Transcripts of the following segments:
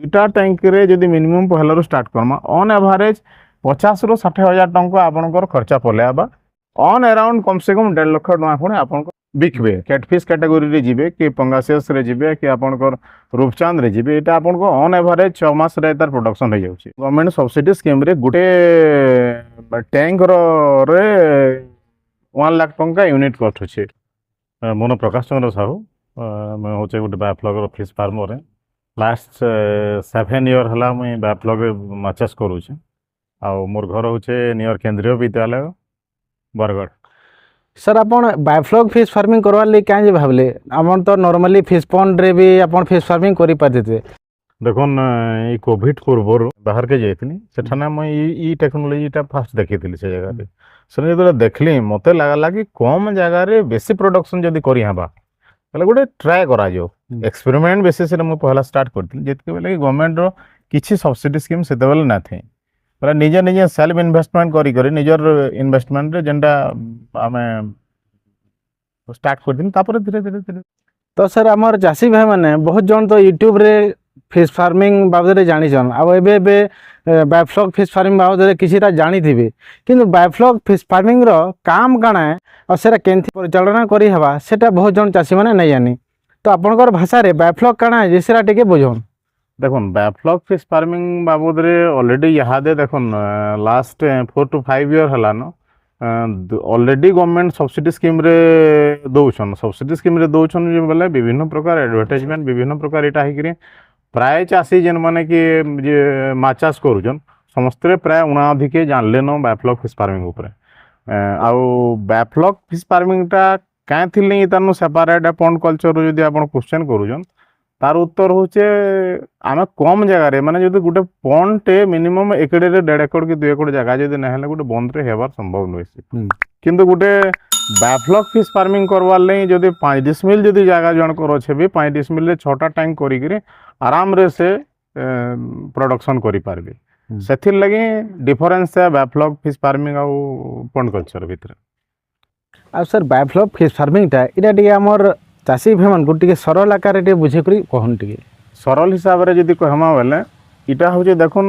दुईटा टैंक रे जदि मिनिमम पहलू स्टार्ट करमा ऑन एवरेज 50 ରୁ 60,000 टंका आपनकर खर्चा पलेबा ऑन अराउंड कम से कम 1.5 लाख टंका खणे आपन बिकबे कैटफिश कैटेगरी रे जिबे कि पंगासियस रे जिबे कि आपनकर रूपचांद रे जिबे एटा आपन को ऑन एवरेज 6 मास रे तार प्रोडक्शन हो जाउची गवर्नमेंट सब्सिडी स्कीम रे गुटे टैंक रे 1 लाख टंका यूनिट कॉस्ट होचे मोन प्रकाश चंद्र साहू मैं होचे गुटे बायोफ्लॉग फिश फार्मर रे लास्ट 7 ईयर हला मैं बायोफ्लॉग माचेस करूचे आ मोर घर होचे नियर केंद्रीय विद्यालय बरगढ़। सर आप बायोफ्लॉग फिश फार्मिंग करवार लिए क्या भावले अपन तो नॉर्मली फिश पॉन्ड रे भी अपन फिश फार्मिंग करि पारते देखुन ये कोविड पूर्व बाहर के जाइनी सेठाना मैं ई टेक्नोलोजीटा फास्ट देखी से जगह से जो देखली मत लगला कि कम जगार बेसी प्रोडक्शन जदि करवा गोटे ट्राए करा एक्सपेरिमेंट बेसिस रे मुझे पहला स्टार्ट करती जितके बेले कि गवर्नमेंट रो किछि सब्सिडी स्कीम से बेले ना थे मतलब निजे निजे सेल्फ इन्वेस्टमेंट करी निजर इन्वेस्टमेंट रे जेंटा आमे स्टार्ट कर दिन तापर धीरे धीरे धीरे। तो सर आमर चाषी भाई माने बहुत जन तो यूट्यूब रे फिश फार्मिंग बाबद जानी अब एबे बायोफ्लॉग फिश फार्मिंग बाबद किछिटा जानी थिबे किंतु बायोफ्लॉग फिश फार्मिंग रो काम काना और सेटा केंथि परिचालना करी हवा सेटा बहुत जन चाषी माने नहीं जानी तो आपनकर भाषा रे बायोफ्लॉग काना है जेसेरा टिके बुझोन। देखुन बायोफ्लॉग फिश फार्मिंग बाबद रे ऑलरेडी यहादे देखुन लास्ट 4 to 5 ईयर हला न ऑलरेडी गवर्नमेंट सब्सिडी स्कीम रे दौछन सब्सिडी स्कीम रे दौछन जे बेले विभिन्न प्रकार एडवर्टाइजमेंट विभिन्न प्रकार एटा हिकरी प्राय चाषी जेन माने कि जे माछ चाष करूछन समस्त प्राय उनाधिके जानले न बायोफ्लॉग फिश फार्मिंग ऊपर आउ बायोफ्लॉग फिश फार्मिंग टा काहे थिले तानो सेपरेट पॉन्ड कल्चर जदि आपण क्वेश्चन करूछन तार उत्तर होचे आमे कम जगह रे माने जदि गुटे पॉन्ड टे मिनिमम एकड़े रे 1.5 एकड़ कि 2 एकड़ जगह जदि न हेले गुटे बंद रे हेबार संभव नइसे किंतु गुटे बायोफ्लॉग फिश फार्मिंग करवार ले जदि 5 डिसमिल जदि जगह जन कर छे भी 5 डिसमिल रे 6टा टैंक करी करे आराम रे से प्रोडक्शन करि पारबे सेथिर लगे डिफरेंस है बायोफ्लॉग फिश फार्मिंग आ पॉन्ड कल्चर भीतर। आ सर बायोफ्लॉग फिश फार्मिंग टा इटा टिके हमर चाषी भाई मान गोटे सरल आकार टे बुझे करी कहन टिके सरल हिसाब रे जदि कहमा बेले इटा होचे देखुन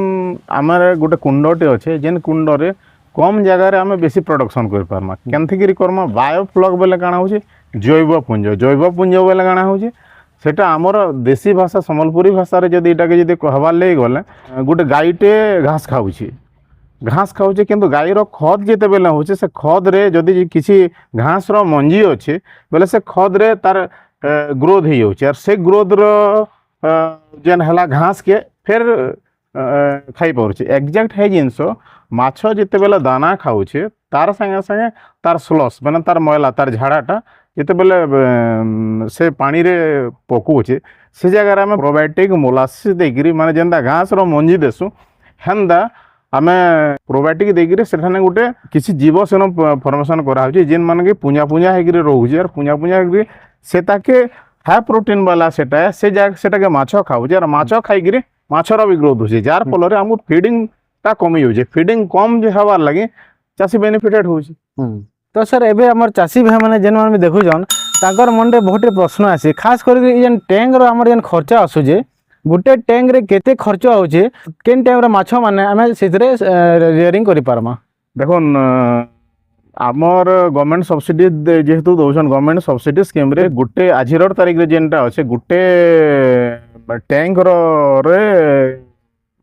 आमर गोटे कुंडटे अच्छे जेन कुंड रे कम जगह रे आमे बेसी प्रोडक्शन कर पारमा केनथिगिरी करमा बायोफ्लॉग बेले काना होचे जैव पुंज बेले काना होचे सेटा आमर देसी भाषा संबलपुरी भाषा रे जदि इटा के जदि कहबार ले गले गोटे गाईटे घास खाऊचे किंतु गाईर खद जेते बेले होचे से खद रे जदि किसी घास रो मंजी अच्छे बेले से खद रे तार ग्रोथ हो जाउचे और से ग्रोथ रो जेन हला घास के फिर खाई पारुचे एग्जैक्ट है जिनस माछ जेते बेले दाना खाऊचे तार संगे संगे तार स्लस माने तार मैला तार झाड़ाटा जेते बेले से पानी रे पकोचे से जगह आम प्रोबायोटिक मोलासिस देकरी माने जेंदा घास रो मंजी देसु हेंदा आमे प्रोबायोटिक देकरी सेठाने गुटे किसी जीव सेन फॉर्मेशन करा होची जेन माने के पुंजा पुंजा हेकरी रहउची और पुंजा पुंजा हेकरी सेताके हाई प्रोटीन वाला सेटा से जाग सेटाके माछ खाउची और माछ खाइकरी माछर भी ग्रोथ होची जार फल रे हमको फीडिंग ता कमी होची फीडिंग कम जे हवार लागे चासी बेनिफिटेड होची। तो सर एबे हमर चाषी भाई माने जेन माने देखु जन ताकर मन रे बहुत प्रश्न आसी खास करके जेन टैंक रो हमर जेन खर्चा आसुजे गुटे टैंक रे केते खर्च होचे केन टाइम रे माछ माने हमें सेतरे रियरिंग करि पारमा। देखुन आमर गवर्नमेंट सब्सिडी जेहेतु दौन गवर्नमेंट सब्सिडी स्कीम रे गुटे आजिर तारीख रे जेनटा अच्छे गुटे टैंक रे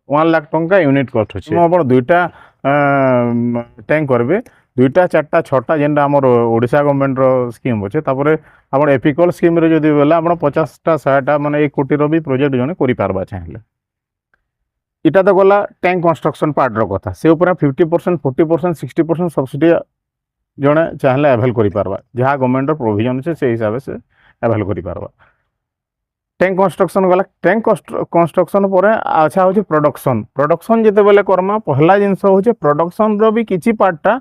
1 लाख टंका यूनिट कॉस्ट अच्छे आप दुईटा टैंक करबे 2टा 4टा 6टा जेनटा आमर ओडिशा गवर्नमेंट रो स्कीम अच्छे तापर आप एपिकल स्कीम रे जदि बेला आप 50टा 100टा माने 1 कोटी रो भी प्रोजेक्ट जने करि पारबा चाहेले इटा तो गला टैंक कंस्ट्रक्शन पार्ट रो कथा से ऊपर 50% 40% 60% सब्सिडी जने चाहले अवेल करि पारबा जहाँ गवर्नमेंट रो प्रोविजन से हिसाब से अवेल करि पारबा। टैंक कंस्ट्रक्शन गला टैंक कंस्ट्रक्शन पर अच्छा होचे प्रोडक्शन जेते बेले करमा पहला जिनस होचे प्रोडक्शन रो भी किछि पार्टटा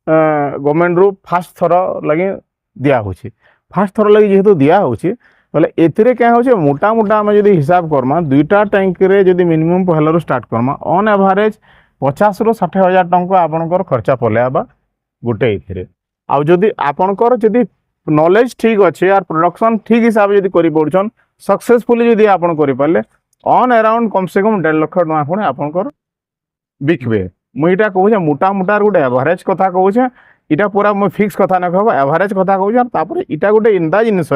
गवर्नमेंट रू फास्ट थर लगे दिया होची फास्ट थर लगे जेहेतु दिया होची बोले एथिरे क्या होचे मोटा मोटा आमे जदि हिसाब करमा 2टा टैंक रे जदि मिनिमम पहलू स्टार्ट करमा ऑन एवरेज 50 ରୁ 60,000 टंका आपनकर खर्चा पलेबा गुटे एथिरे आ जदि आपनकर जदि नॉलेज ठीक अच्छे यार प्रोडक्शन ठीक हिसाब जदि करि पड़छन सक्सेसफुली जदि आपन करि पाले ଅନ୍ ଆରାଉଣ୍ଡ କମ୍ ସେ କମ୍ 1.5 ଲକ୍ଷ ଟଙ୍କା ଖଣ୍ଡେ ଆପଣଙ୍କର ବିକବେ। ମୁଇଁ ଇଟା କହୁଛେ ମୋଟା ମୋଟାର ଗୋଟେ ଏଭରେଜ କଥା କହୁଛେ, ଇଟା ପୁରା ମୁଇଁ ଫିକ୍ସ କଥା ନାଇଁ କହିବ, ଏଭରେଜ କଥା କହୁଛେ। ତାପରେ ଇଟା ଗୋଟେ ଏନ୍ତା ଜିନିଷ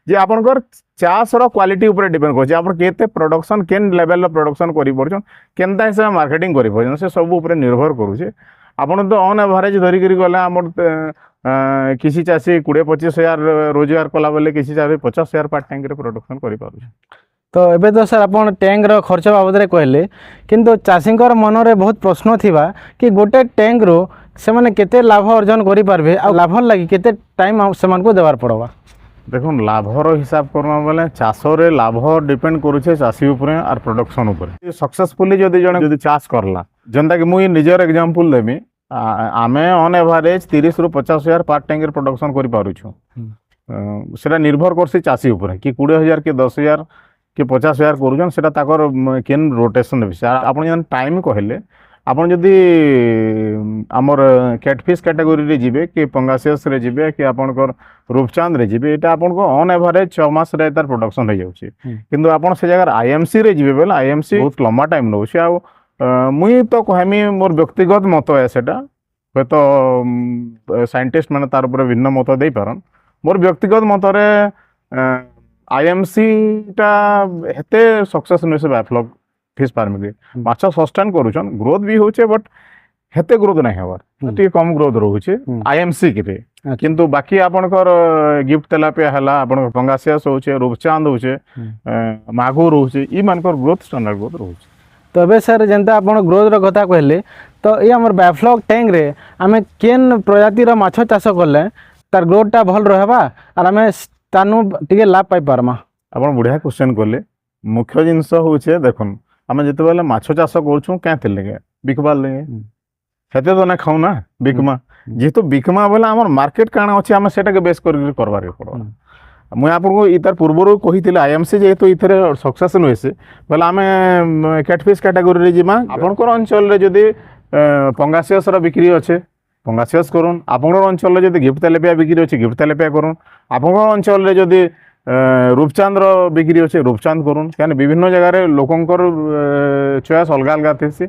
ଯେ ଆପଣଙ୍କର ଚାଷର କ୍ୱାଲିଟି ଉପରେ ଡିପେଣ୍ଡ କରୁଛି, ଆପଣ କେତେ ପ୍ରଡକ୍ସନ୍ କେନ୍ ଲେଭେଲର ପ୍ରଡକ୍ସନ୍ କରିପାରୁଛନ୍, କେନ୍ତା ହିସାବରେ ମାର୍କେଟିଂ କରିପାରୁଛନ୍, ସେ ସବୁ ଉପରେ ନିର୍ଭର କରୁଛେ। ଆପଣ ତ ଅନ୍ ଏଭରେଜ ଧରିକିରି ଗଲେ ଆମର କିଛି ଚାଷୀ 20-25 ହଜାର ରୋଜଗାର କଲା ବେଲେ କିଛି ଚାଷୀ 50 ହଜାର ପାର୍ ଟ୍ୟାଙ୍କରେ ପ୍ରଡକ୍ସନ୍ କରିପାରୁଛେ। ତ ଏବେ ତ ସାର୍ ଆପଣ ଟ୍ୟାଙ୍କର ଖର୍ଚ୍ଚ ବାବଦରେ କହିଲେ, କିନ୍ତୁ ଚାଷୀଙ୍କର ମନରେ ବହୁତ ପ୍ରଶ୍ନ ଥିବା କି ଗୋଟେ ଟ୍ୟାଙ୍କରୁ ସେମାନେ କେତେ ଲାଭ ଅର୍ଜନ କରିପାରିବେ, ଆଉ ଲାଭ ଲାଗି କେତେ ଟାଇମ୍ ସେମାନଙ୍କୁ ଦେବାର ପଡ଼ବା। দেখুন লাভর হিসাব করমা বেলে চাষরে লাভ ডিপেন্ড করুছে চাষী উপরে আর প্রডকশন উপরে। সকসেসফুলি যদি জনে যদি চাষ করলা, যেটা কি মুই নিজের এক্সাম্পল দেমি, আমি অন এভারেজ 30 ରୁ 50 হজার পার ট্যাঙ্কের প্রডকশন করে পারুছু। সেটা নির্ভর করছে চাষী উপরে, কি 20 হজার কি 10 হজার কি 50 হজার করুছন, সেটা তাকর কেন রোটেশন বিষয়। আপনার যেন টাইম কহিলে, ଆପଣ ଯଦି ଆମର କ୍ୟାଟଫିସ୍ କ୍ୟାଟାଗୋରୀରେ ଯିବେ କି ପଙ୍ଗାସିୟସରେ ଯିବେ କି ଆପଣଙ୍କର ରୂପଚାନ୍ଦରେ ଯିବେ, ଏଇଟା ଆପଣଙ୍କ ଅନ୍ ଏଭରେଜ 6 ମାସରେ ତାର ପ୍ରଡକ୍ସନ୍ ହେଇଯାଉଛି। କିନ୍ତୁ ଆପଣ ସେ ଜାଗାରେ ଆଇଏମ୍ସିରେ ଯିବେ ବୋଲେ ଆଇଏମ୍ସି ବହୁତ ଲମ୍ବା ଟାଇମ୍ ନେଉଛି। ଆଉ ମୁଇଁ ତ କହିମି ମୋର ବ୍ୟକ୍ତିଗତ ମତ ସେଟା, ହୁଏତ ସାଇଣ୍ଟିଷ୍ଟ ମାନେ ତାର ଉପରେ ଭିନ୍ନ ମତ ଦେଇପାରନ୍। ମୋର ବ୍ୟକ୍ତିଗତ ମତରେ ଆଇଏମ୍ସିଟା ହେତେ ସକ୍ସେସ୍ ନୁହେଁ ସେ ବାୟୋଫ୍ଲକ୍ ଫିସ୍ ଫାର୍ମିଂରେ। ମାଛ ସଷ୍ଟେନ୍ କରୁଛନ୍, ଗ୍ରୋଥ ବି ହଉଛେ, ବଟ୍ ହେତେ ଗ୍ରୋଥ ନାଇଁ ହେବାର, ଟିକେ କମ୍ ଗ୍ରୋଥ ରହୁଛେ ଆଇଏମ୍ସି ରେ। କିନ୍ତୁ ବାକି ଆପଣଙ୍କର ଗିଫ୍ଟ ତେଲାପିଆ ହେଲା, ଆପଣଙ୍କର ପଙ୍ଗାସିୟସ୍ ହଉଛେ, ରୂପଚାନ୍ଦ ହଉଛେ, ମାଗୁର ରହୁଛେ, ଇ ମାନଙ୍କର ଗ୍ରୋଥ ଷ୍ଟାଣ୍ଡାର୍ଡ ଗ୍ରୋଥ ରହୁଛେ। ତ ଏବେ ସାର୍ ଯେନ୍ତା ଆପଣ ଗ୍ରୋଥର କଥା କହିଲେ, ତ ଏ ଆମର ବାୟୋଫ୍ଲକ୍ ଟ୍ୟାଙ୍କରେ ଆମେ କେନ୍ ପ୍ରଜାତିର ମାଛ ଚାଷ କଲେ ତାର ଗ୍ରୋଥଟା ଭଲ ରହିବା আর ଆମେ ତାନୁ ଟିକେ ଲାଭ ପାଇପାରମା। ଆପଣ ବଢ଼ିଆ କ୍ୱେଶ୍ଚନ୍ କଲେ। ମୁଖ୍ୟ ଜିନିଷ ହଉଛେ ଦେଖୁନ୍, ଆମେ ଯେତେବେଳେ ମାଛ ଚାଷ କରୁଛୁ କାଁଥିର ଲାଗେ, ବିକବାର୍ ଲାଗେ। ହେତେ ତ ନା ଖାଉ ନା ବିକମା, ଯେହେତୁ ବିକମା ବୋଲେ ଆମର ମାର୍କେଟ କାଣା ଅଛି ଆମେ ସେଟାକେ ବେସ୍ କରିକି କରବାକେ ପଡ଼ବା। ମୁଇଁ ଆପଣଙ୍କୁ ତାର ପୂର୍ବରୁ କହିଥିଲି ଆଇଏମ୍ସି ଯେହେତୁ ଏଥିରେ ସକ୍ସେସ୍ ନୁହେଁ ବୋଲେ ଆମେ କ୍ୟାଟଫିସ୍ କ୍ୟାଟାଗୋରୀରେ ଯିମା। ଆପଣଙ୍କର ଅଞ୍ଚଳରେ ଯଦି ପଙ୍ଗାସିୟସର ବିକ୍ରି ଅଛେ ପଙ୍ଗାସିୟସ୍ କରୁନ୍, ଆପଣଙ୍କର ଅଞ୍ଚଳରେ ଯଦି ଗିଫ୍ଟ ତେଲେପିଆ ବିକ୍ରି ଅଛି ଗିଫ୍ଟ ତେଲେପିଆ କରୁନ୍, ଆପଣଙ୍କର ଅଞ୍ଚଳରେ ଯଦି রূপচাঁদর বিক্রি অছে রূপচাঁদ করুন। কেন বিভিন্ন জায়গায় লোকঙ্কর চয়েস অলগা অলগা থাকছে,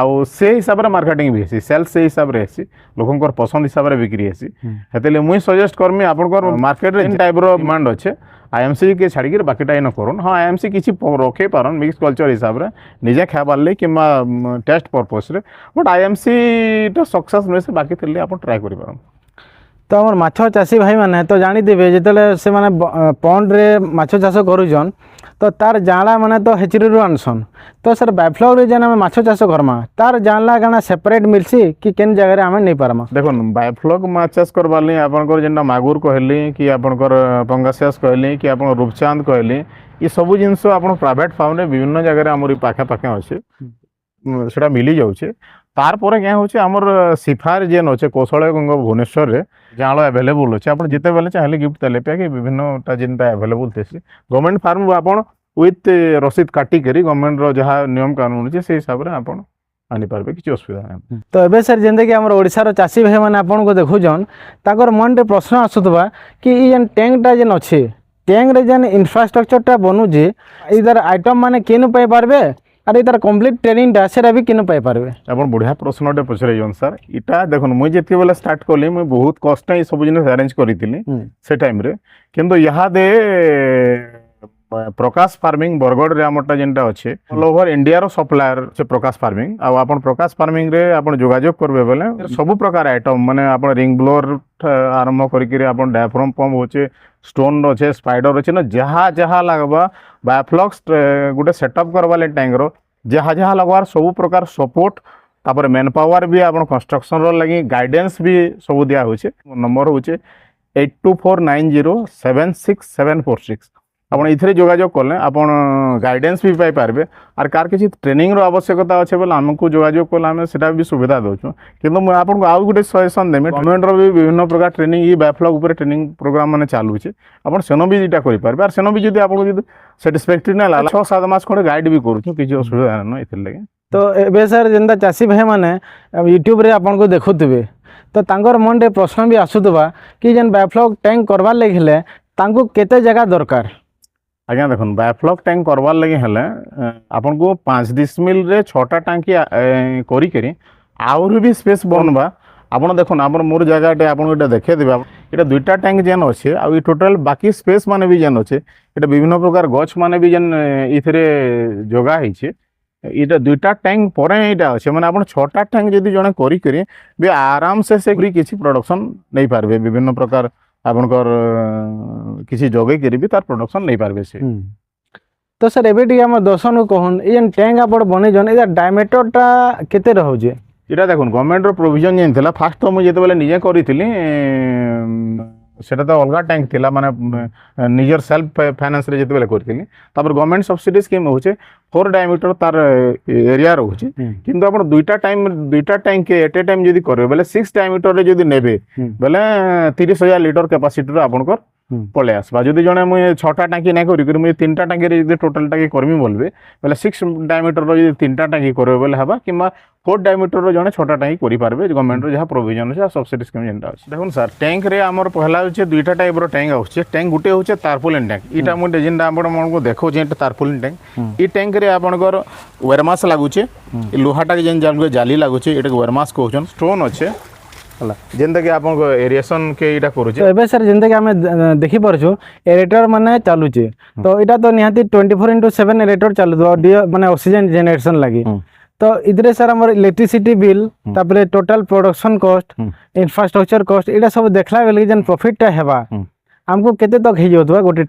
আউ সে হিসাবে মার্কেটিং বি হেসি, সেলস সেই হিসাবে হেসি, লোকঙ্কর পছন্দ হিসাবে বিক্রি হেসি। হেতলে মুই সজেস্ট করমি আপনার মার্কেটে যেন টাইপর ডিমান্ড অছে আইএমসি কে ছাড়িকি বাকিটা ইন করুন। হ্যাঁ আইএমসি কিছু রখে পারন মিক্স কলচর হিসাবে নিজে খাইবার লাগে কিংবা টেস্ট পর্পসরে, বট আইএমসিটা সকসেস নুহে, বাকি থাকলে আপনার ট্রাই করে পারেন। তো আমার মাছ চাষী ভাই মানে তো জানিথিবে যেতলে সে মানে পন্ডরে মাছ চাষ করুছন, তো তার জাঁলা মানে তো হেচুরিরু আনসন। তো স্যার বায়োফ্লকরে যেন আমি মাছ চাষ করমা, তার জাঁলা কাଣା সেপারেট মিলছি কি কেন জায়গায় আমি নেই পারমা? দেখুন বায়োফ্লক মাছ চাষ করবার লাগে আপনার যেটা মাগুর কহিলি কি আপনার পঙ্গাসিয়াস কহিলি কি আপনার রূপচাঁদ কহিলি, এই সবু জিনিস আপনার প্রাইভেট ফার্মরে বিভিন্ন জায়গায় আমার পাখে পাখে অছে, সেটা মিলি যাচ্ছে। তারপরে क्या হচ্ছে আমার সিফার যেন অছে কৌশলগঙ্গ ভুবনেশ্বরে জাঁল আভেলেবল অছে। আপনার যেতবে চাইলে গিফট তেলেপিয়া কি বিভিন্নটা যেটা আভেলেবল থাকছে গভর্নমেন্ট ফার্ম আপনার উইথ রসিদ কাটিকি গভর্নমেন্টর যা নিয়ম কানুন আছে সেই হিসাবে আপনার আনিপারবে, কিছু অসুবিধা নাই। তো এবে স্যার যেমকি আমার ওড়িশার চাষী ভাই মানে আপনার দেখুছন, তাঁর মনরে প্রশ্ন আসুবা কি এই যেন ট্যাঙ্কটা যেন অছে, ট্যাঙ্করে যেন ইনফ্রাস্ট্রকচরটা বনুছে, ইদার আইটম মানে কেনু পাই পারবে আর তার কমপ্লিট ট্রেনিংটা সেটা বি কেন পাই পারবে? আপনার বঢ়িয়া প্রশ্নটে পচারাইছন স্যার। এটা দেখুন মুই যেতবেলে স্টার্ট কলি মুই বহুত কষ্ট এই সব জিনিস আরেঞ্জ করিଥିଲି সে টাইমরে, কিন্তু ইহাদে প্রকাশ ফার্মিং বরগড়ে আমারটা যেটা আছে অল ওভার ইন্ডিয়ার সপ্লায়ার সে প্রকাশ ফার্মিং। আপনার প্রকাশ ফার্মিং রে আপনার যোগাযোগ করবে বেলে সবু প্রকার আইটম মানে আপনার রিং ব্লোর আরম্ভ করি আপনার ডায়াফ্রম পম্প হচ্ছে, স্টোন অছে, স্পাইডর অছে, না যাহা যাহা লাগবা বায়োফ্লক্স গোটে সেটअप করবা লাগে ট্যাঙ্কর যাহা যাহা লাগবার সবু প্রকার সপোর্ট, তারপরে ম্যান পাওয়ার বি আপনার কনস্ট্রকশনর লাগি গাইডেন্স বি সবু দিয়া হচ্ছে। নম্বর হচ্ছে 8249076746। আপনার এথে যোগাযোগ করলে আপনার গাইডেন্স বি পাই পারবে। আর কার কিছু ট্রেনিংর আবশ্যকতা আছে বলে আমি যোগাযোগ করলে আমি সেটা বি সুবিধা দেছু। কিন্তু আপনার আউ গোটে সজেসন দেমি, গভর্নমেন্টর বি বিভিন্ন প্রকার ট্রেনিং ই বায়োফ্লক উপরে ট্রেনিং প্রোগ্রাম মানে চালুছে, আপনার সেন বি এটা করে পারবে। আর সেন বি যদি আপনার যদি স্যাটিসফ্যাক্টরি না লাগলা 6-7 মাস খন্ডে গাইড বি করছু, কিছু অসুবিধা না এথির লাগে। তো এবে স্যার যেটা চাষী ভাই মানে यूट्यूब আপনার দেখুবে, তো তাঁর মনরে প্রশ্ন বি আসুবা কি যেন বায়োফ্লক ট্যাঙ্ক করবার লাগলে তাঁকু কেতে জায়গা দরকার, ଆଜ୍ଞା ଦେଖନ୍ତୁ ବାୟୋଫ୍ଲକ୍ ଟ୍ୟାଙ୍କ କରବାର୍ ଲାଗି ହେଲେ ଆପଣଙ୍କୁ 5 ଡିସମିଲ୍ ରେ 6ଟା ଟାଙ୍କି କରିକିରି ଆହୁରି ବି ସ୍ପେସ୍ ବନବା ଆପଣ ଦେଖୁନ୍ ଆମର ମୋର ଜାଗାଟେ ଆପଣଙ୍କୁ ଏଇଟା ଦେଖେଇଦେବେ ଏଇଟା 2ଟା ଟ୍ୟାଙ୍କ ଯେନ୍ ଅଛେ ଆଉ ଏ ଟୋଟାଲ୍ ବାକି ସ୍ପେସ୍ ମାନେ ବି ଯେନ୍ ଅଛେ ଏଇଟା ବିଭିନ୍ନ ପ୍ରକାର ଗଛ ମାନେ ବି ଯେନ୍ ଏଥିରେ ଯୋଗା ହେଇଛେ ଏଇଟା 2ଟା ଟ୍ୟାଙ୍କ ପରେ ଏଇଟା ଅଛେ ମାନେ ଆପଣ 6ଟା ଟ୍ୟାଙ୍କ ଯଦି ଜଣେ କରିକିରି ବି ଆରାମସେ ସେ କିଛି ପ୍ରଡକ୍ସନ୍ ନେଇପାରିବେ ବିଭିନ୍ନ ପ୍ରକାର ଆପଣଙ୍କର କିଛି ଯୋଗେଇକିରି ବି ତାର ପ୍ରଡକ୍ସନ୍ ନେଇପାରିବେ ସେ ତ ସାର୍ ଏବେ ଟିକେ ଆମ ଦର୍ଶନ କହୁନ୍ ଏ ଯେନ୍ ଟ୍ୟାଙ୍କ ଆପଣ ବନେଇଛନ୍ ଏଇଟା ଡାଇମିଟରଟା କେତେ ରହୁଛେ এটা দেখুন গভর্নমেন্টর প্রভিজন যেন লা ফার্স্ট তো মুই যেতবেলে নিজে করিଥିଲି সেটা তো অলগা ট্যাঙ্ক লা মানে নিজের সেলফ ফাইনান্সরে যেতবেলে করিଥିଲି তারপর গভর্নমেন্ট সবসিডি স্কিম হচ্ছে 4 ডায়ামিটর তার এরিয়া রହୁଛି কিন্তু ଆପଣ দুইটা ট্যাঙ্ক এট এ টাইম যদি করবে বেলে 6 ডায়ামিটর যদি নেবে বেলে 30,000 লিটর ক্যাপাসিটির আপনার পলাই আসবা যদি জনে মুই 6টা টাঙ্কি না করি মুই 3টা টাঙ্কি যদি টোটাল টাঙ্কি করমি বলবে বেলে 6 ডায়ামিটর যদি 3টা টাঙ্কি করবে বেলে হবা কিংবা 4 ডায়ামিটর জনে 6টা টাঙ্কি করি পারবে গভর্নমেন্টর যাহা প্রভিজন আছে সবসিডি স্কিম যেটা আছে দেখুন স্যার ট্যাঙ্ক রে আমার পহলা হচ্ছে দুইটা টাইপর ট্যাঙ্ক আসছে ট্যাঙ্ক গুটে হচ্ছে তারপুলিন ট্যাঙ্ক এটা মুই যেটা আপনার মনকু দেখোছে এটা তারপুলিন ট্যাঙ্ক এই ট্যাঙ্ক রে আপনার ওয়ারমাস লাগুছে লোহাটা যেন জালি লাগুছে এটা ওয়ারমাস কହୁଛন স্টোন আছে ହେଲା ଯେନ୍ତାକି ଆପଣଙ୍କ ଏରିଏସନ୍ କେ ଏଇଟା କରୁଛେ ତ ଏବେ ସାର୍ ଯେନ୍ତାକି ଆମେ ଦେଖିପାରୁଛୁ ଏରେଟର ମାନେ ଚାଲୁଛେ ତ ଏଇଟା ତ ନିହାତି 24/7 ଏରେଟର ଚାଲୁଥିବ ମାନେ ଅକ୍ସିଜେନ ଜେନେରେସନ୍ ଲାଗି ତ ଇଥିରେ ସାର୍ ଆମର ଇଲେକ୍ଟ୍ରିସିଟି ବିଲ୍ ତାପରେ ଟୋଟାଲ ପ୍ରୋଡକ୍ସନ୍ କଷ୍ଟ ଇନଫ୍ରାଷ୍ଟ୍ରକ୍ଚର କଷ୍ଟ ଏଇଟା ସବୁ ଦେଖିଲା ବେଲେ ଯେନ୍ ପ୍ରଫିଟଟା ହେବା ଆମକୁ କେତେ ତକ ହେଇଯାଉଥିବା ଗୋଟେ